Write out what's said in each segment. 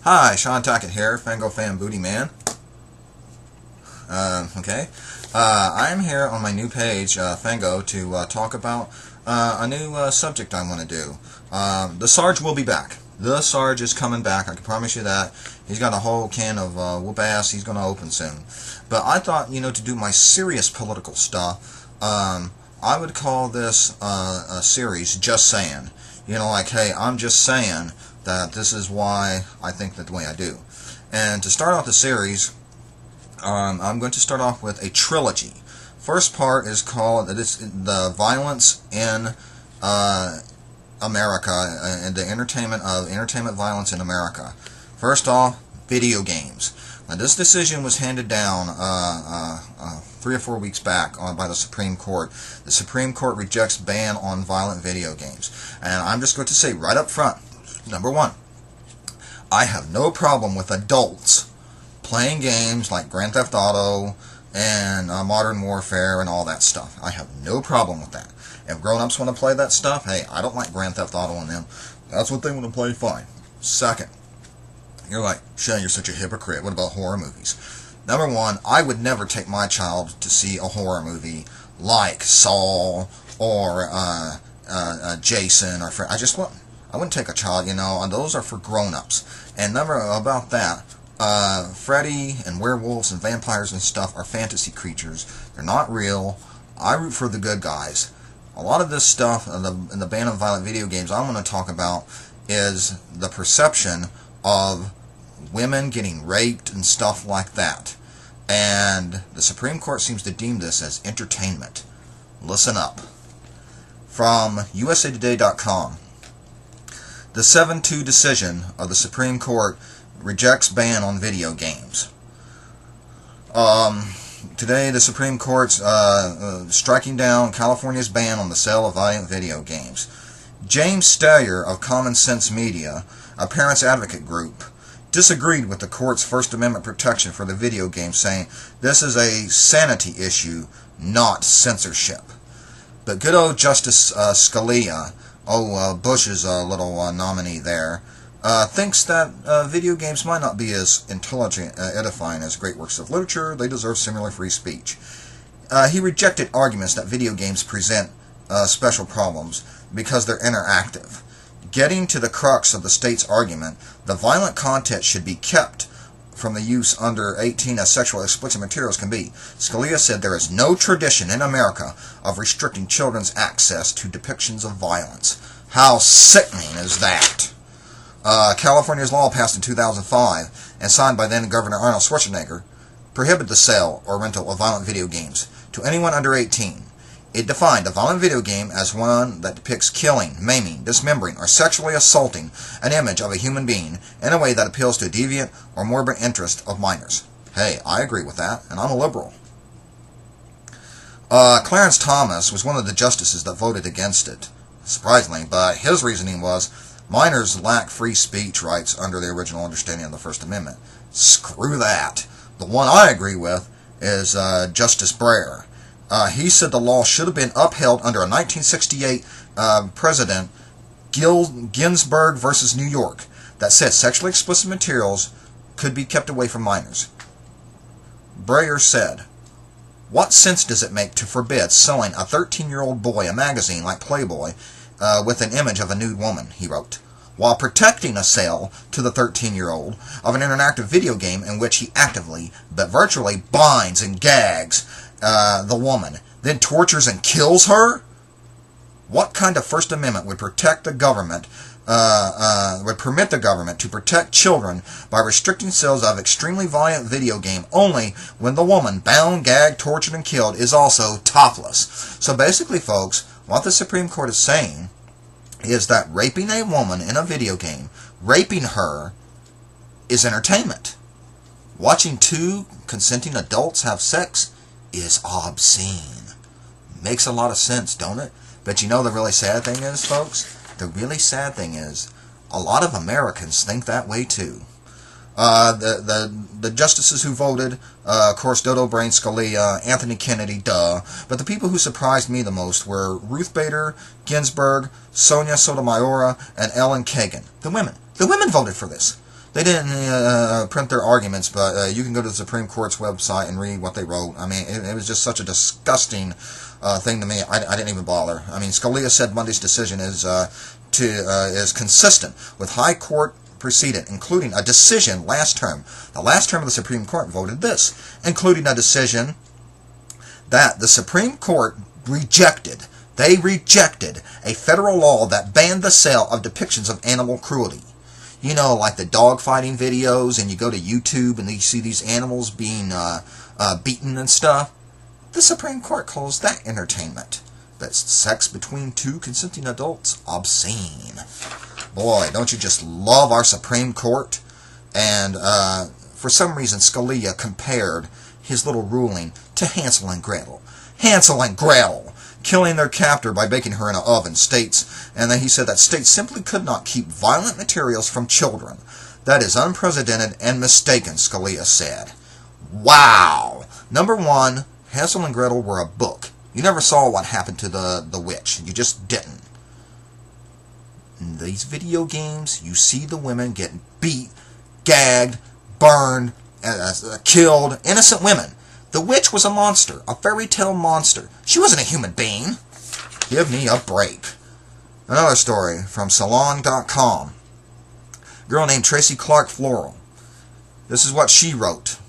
Hi, Sean Tackett here, FangoFan Booty Man. Okay. I'm here on my new page, Fango, to talk about a new subject I want to do. The Sarge will be back. The Sarge is coming back, I can promise you that. He's got a whole can of whoop ass he's going to open soon. But I thought, to do my serious political stuff, I would call this a series, Just Saying. Like, hey, I'm just saying that this is why I think that the way I do. And to start off the series, I'm going to start off with a trilogy. First part is called the violence in America, and the entertainment violence in America. First off, video games. Now, this decision was handed down 3 or 4 weeks back by the Supreme Court. The Supreme Court rejects ban on violent video games. And I'm just going to say right up front, number one, I have no problem with adults playing games like Grand Theft Auto and Modern Warfare and all that stuff. I have no problem with that. If grown-ups want to play that stuff, hey, I don't like Grand Theft Auto and them. That's what they want to play, fine. Second, you're like, Shane, you're such a hypocrite. What about horror movies? Number one, I would never take my child to see a horror movie like Saw or Jason or Freddy. I wouldn't take a child, and those are for grown-ups. And about that, Freddy and werewolves and vampires and stuff are fantasy creatures. They're not real. I root for the good guys. A lot of this stuff in the ban of violent video games I'm going to talk about is the perception of women getting raped and stuff like that. And the Supreme Court seems to deem this as entertainment. Listen up. From usatoday.com. The 7-2 decision of the Supreme Court rejects ban on video games. Today, the Supreme Court's striking down California's ban on the sale of violent video games. James Steyer of Common Sense Media, a parents' advocate group, disagreed with the court's First Amendment protection for the video game, saying this is a sanity issue, not censorship. But good old Justice Scalia, Bush's little nominee there, thinks that video games might not be as intelligent, edifying as great works of literature. They deserve similar free speech. He rejected arguments that video games present special problems because they're interactive. Getting to the crux of the state's argument, the violent content should be kept from the use under 18 as sexually explicit materials can be. Scalia said there is no tradition in America of restricting children's access to depictions of violence. How sickening is that? California's law passed in 2005 and signed by then Governor Arnold Schwarzenegger prohibited the sale or rental of violent video games to anyone under 18. It defined a violent video game as one that depicts killing, maiming, dismembering, or sexually assaulting an image of a human being in a way that appeals to a deviant or morbid interest of minors. Hey, I agree with that, and I'm a liberal. Clarence Thomas was one of the justices that voted against it, surprisingly, but his reasoning was minors lack free speech rights under the original understanding of the First Amendment. Screw that. The one I agree with is Justice Breyer. He said the law should have been upheld under a 1968 President Ginsburg versus New York that said sexually explicit materials could be kept away from minors. Breyer said, "What sense does it make to forbid selling a 13-year-old boy a magazine like Playboy with an image of a nude woman," he wrote, "while protecting a sale to the 13-year-old of an interactive video game in which he actively but virtually binds and gags the woman, then tortures and kills her? What kind of First Amendment would protect the government, would permit the government to protect children by restricting sales of extremely violent video game only when the woman bound, gagged, tortured, and killed is also topless?" So basically, folks, what the Supreme Court is saying is that raping a woman in a video game, raping her, is entertainment. Watching two consenting adults have sex is obscene. Makes a lot of sense, don't it? But the really sad thing is, folks, the really sad thing is, a lot of Americans think that way too. The justices who voted, of course, Dodo Brain Scalia, Anthony Kennedy, duh. But the people who surprised me the most were Ruth Bader Ginsburg, Sonia Sotomayor, and Ellen Kagan. The women voted for this. They didn't print their arguments, but you can go to the Supreme Court's website and read what they wrote. I mean, it was just such a disgusting thing to me. I didn't even bother. I mean, Scalia said Monday's decision is consistent with high court precedent, including a decision last term. The last term of the Supreme Court voted this, including a decision that the Supreme Court rejected. They rejected a federal law that banned the sale of depictions of animal cruelty. You know, like the dog fighting videos, and you go to YouTube and you see these animals being beaten and stuff. The Supreme Court calls that entertainment. That's sex between two consenting adults obscene. Boy, don't you just love our Supreme Court? And for some reason, Scalia compared his little ruling to Hansel and Gretel. Hansel and Gretel killing their captor by baking her in an oven, states, and then he said that states simply could not keep violent materials from children. That is unprecedented and mistaken, Scalia said. Wow! Number one, Hansel and Gretel were a book. You never saw what happened to the witch. You just didn't. In these video games, you see the women getting beat, gagged, burned, killed, innocent women. The witch was a monster, a fairy tale monster. She wasn't a human being. Give me a break. Another story from Salon.com. A girl named Tracy Clark Floral. This is what she wrote.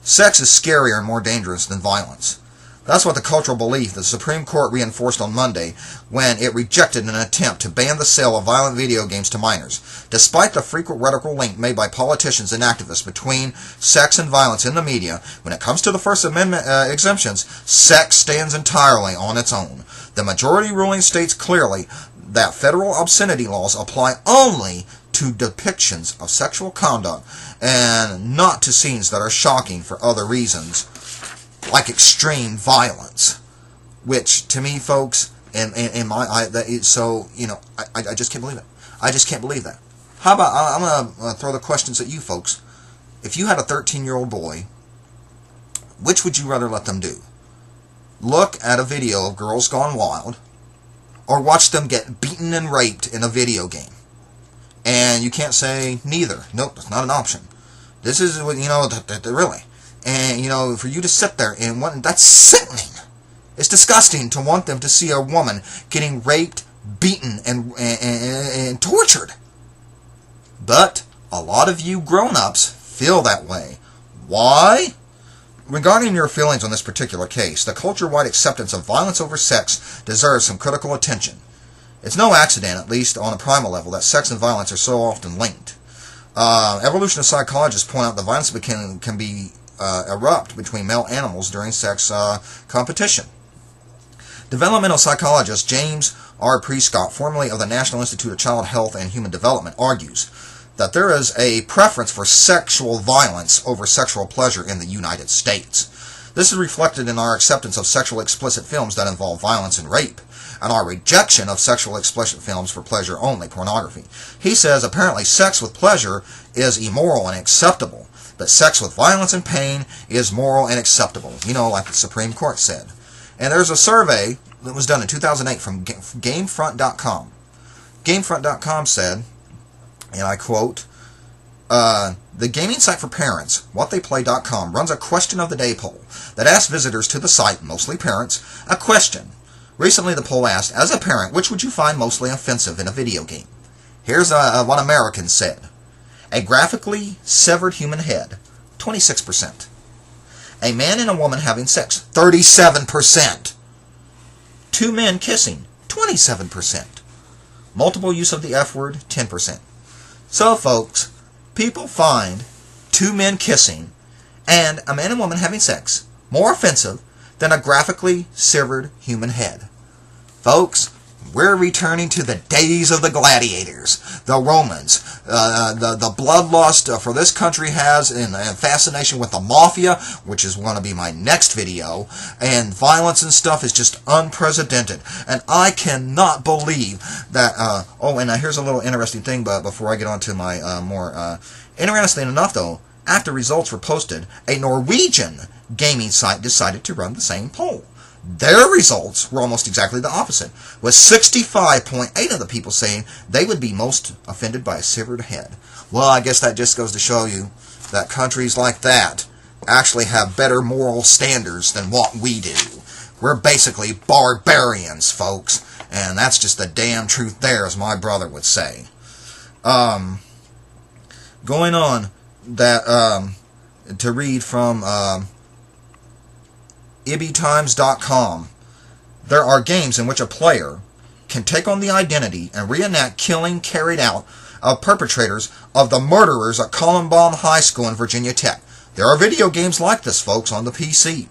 Sex is scarier and more dangerous than violence. That's what the cultural belief the Supreme Court reinforced on Monday when it rejected an attempt to ban the sale of violent video games to minors. Despite the frequent rhetorical link made by politicians and activists between sex and violence in the media, when it comes to the First Amendment exemptions, sex stands entirely on its own. The majority ruling states clearly that federal obscenity laws apply only to depictions of sexual conduct and not to scenes that are shocking for other reasons, like extreme violence, which to me, folks, in my eye, that is so, you know, I just can't believe it. I just can't believe that. How about, I'm going to throw the questions at you folks. If you had a 13-year-old boy, which would you rather let them do? Look at a video of Girls Gone Wild, or watch them get beaten and raped in a video game? And you can't say neither. Nope, that's not an option. This is, you know, really. And, you know, for you to sit there and want, that's sickening. It's disgusting to want them to see a woman getting raped, beaten, and tortured. But a lot of you grown-ups feel that way. Why? Regarding your feelings on this particular case, the culture-wide acceptance of violence over sex deserves some critical attention. It's no accident, at least on a primal level, that sex and violence are so often linked. Evolutionist psychologists point out that violence can be erupt between male animals during sex competition. Developmental psychologist James R. Prescott, formerly of the National Institute of Child Health and Human Development, argues that there is a preference for sexual violence over sexual pleasure in the United States. This is reflected in our acceptance of sexually explicit films that involve violence and rape, and our rejection of sexually explicit films for pleasure only, pornography. He says apparently sex with pleasure is immoral and acceptable, but sex with violence and pain is moral and acceptable, you know, like the Supreme Court said. And there's a survey that was done in 2008 from Gamefront.com. Gamefront.com said, and I quote, the gaming site for parents, whattheyplay.com, runs a question of the day poll that asks visitors to the site, mostly parents, a question. Recently the poll asked, as a parent, which would you find mostly offensive in a video game? Here's what Americans said. A graphically severed human head, 26%. A man and a woman having sex, 37%. Two men kissing, 27%. Multiple use of the F word, 10%. So, folks, people find two men kissing and a man and woman having sex more offensive than a graphically severed human head. Folks, we're returning to the days of the gladiators, the Romans, the bloodlust for this country has, and fascination with the mafia, which is going to be my next video, and violence and stuff is just unprecedented. And I cannot believe that, oh, and here's a little interesting thing, but before I get on to my more, interesting enough though, after results were posted, a Norwegian gaming site decided to run the same poll. Their results were almost exactly the opposite, with 65.8% of the people saying they would be most offended by a severed head. Well, I guess that just goes to show you that countries like that actually have better moral standards than what we do. We're basically barbarians, folks, and that's just the damn truth there, as my brother would say. Going on, that to read from ibitimes.com, there are games in which a player can take on the identity and reenact killing carried out of perpetrators of the murderers at Columbine High School in Virginia Tech. There are video games like this, folks, on the PC.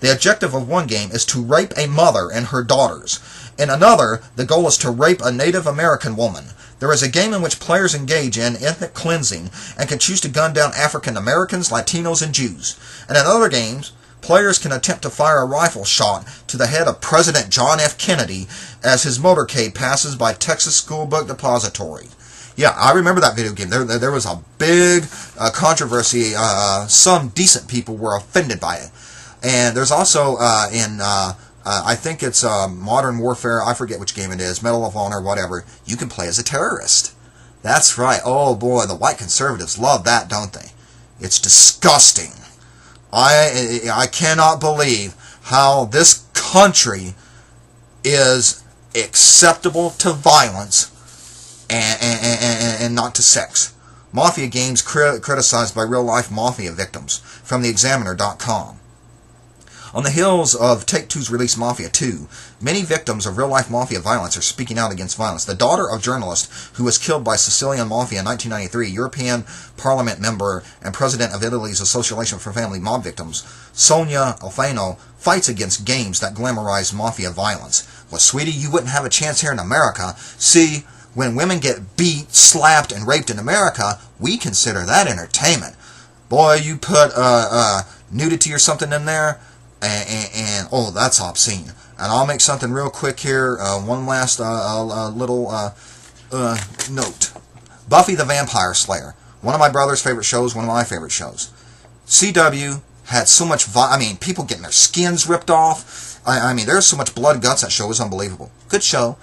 The objective of one game is to rape a mother and her daughters. In another, the goal is to rape a Native American woman. There is a game in which players engage in ethnic cleansing and can choose to gun down African Americans, Latinos, and Jews. And in other games, players can attempt to fire a rifle shot to the head of President John F. Kennedy as his motorcade passes by Texas School Book Depository. Yeah, I remember that video game. There was a big controversy. Some decent people were offended by it. And there's also I think it's Modern Warfare, I forget which game it is, Medal of Honor, whatever, you can play as a terrorist. That's right. Oh boy, the white conservatives love that, don't they? It's disgusting. I cannot believe how this country is acceptable to violence and not to sex. Mafia games criticized by real-life mafia victims, from theexaminer.com. On the heels of Take-Two's release Mafia 2, many victims of real-life mafia violence are speaking out against violence. The daughter of journalist who was killed by Sicilian mafia in 1993, European Parliament member and president of Italy's Association for Family Mob Victims, Sonia Alfano, fights against games that glamorize mafia violence. Well, sweetie, you wouldn't have a chance here in America. See, when women get beat, slapped, and raped in America, we consider that entertainment. Boy, you put nudity or something in there, and oh, that's obscene. And I'll make something real quick here. One last little note. Buffy the Vampire Slayer. One of my brother's favorite shows, one of my favorite shows. CW had so much, people getting their skins ripped off. I mean, there's so much blood and guts. That show was unbelievable. Good show.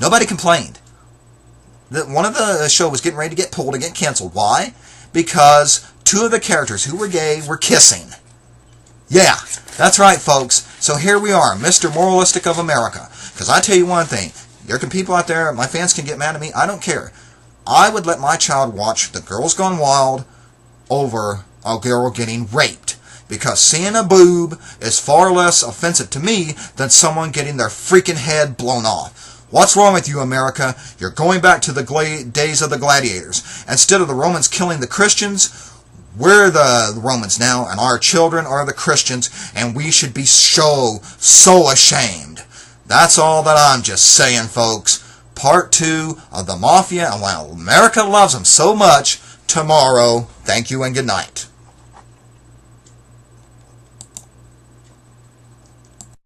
Nobody complained. One of the show was getting ready to get pulled and get canceled. Why? Because two of the characters who were gay were kissing. Yeah, that's right, folks. So here we are, Mr. Moralistic of America. Because I tell you one thing, there can people out there, my fans can get mad at me, I don't care. I would let my child watch The Girls Gone Wild over a girl getting raped. Because seeing a boob is far less offensive to me than someone getting their freaking head blown off. What's wrong with you, America? You're going back to the days of the gladiators. Instead of the Romans killing the Christians, we're the Romans now, and our children are the Christians, and we should be so ashamed. That's all that I'm just saying, folks. Part 2 of the Mafia, and while America loves them so much, tomorrow. Thank you and good night.